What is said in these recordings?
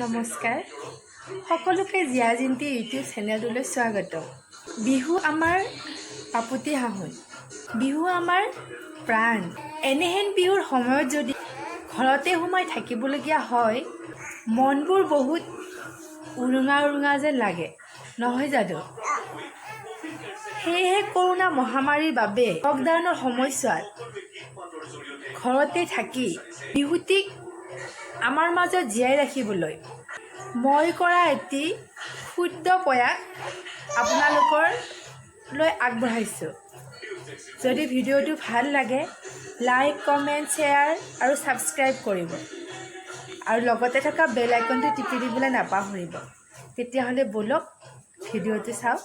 নমস্কাৰ সকলোকে জিয়া জিন্তি ইউটিউব চেনেলটোলৈ স্বাগত। বিহু আমাৰ পাপুতি হাঁহন, বিহু আমাৰ প্ৰাণ। এনেহেন বিহুৰ সময়ত যদি ঘৰতে সোমাই থাকিবলগীয়া হয়, মনবোৰ বহুত উৰুঙা উৰুঙা যেন লাগে, নহয় জানো? সেয়েহে কৰোনা মহামাৰীৰ বাবে লকডাউনৰ সময়ছোৱাত ঘৰতে থাকি বিহুটিক আমাৰ মাজত জীয়াই ৰাখিবলৈ মই কৰা এটি ক্ষুদ্ৰ প্ৰয়াস আপোনালোকলৈ আগবঢ়াইছোঁ। যদি ভিডিঅ'টো ভাল লাগে, লাইক, কমেণ্ট, শ্বেয়াৰ আৰু ছাবস্ক্ৰাইব কৰিব আৰু লগতে থকা বেল আইকনটো টিপি দিবলৈ নাপাহৰিব। তেতিয়াহ'লে ব'লক ভিডিঅ'টো চাওক।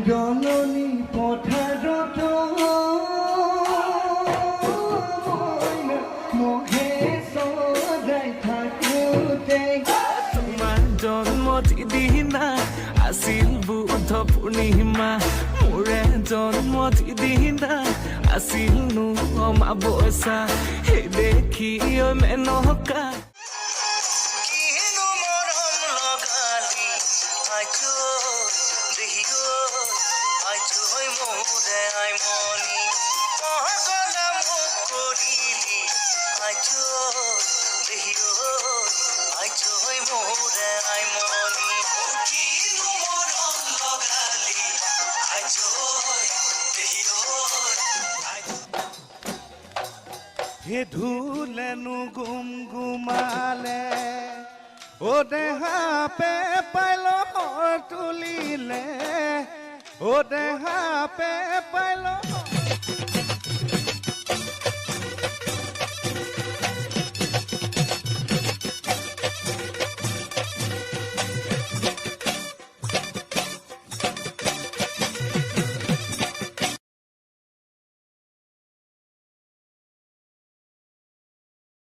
জননী পথাৰত মহে সদায় থাকোঁতে তোমাৰ জন্মদিনা আছিল বুধ পূৰ্ণিমা, মোৰে জন্মদিনা আছিল অমাৱস্যা, সেই দেখি মেনকা হে ধুলেনো গুম গুমালে ও দেহা পে পাইল তুলিলে ও দেহা পে পাইল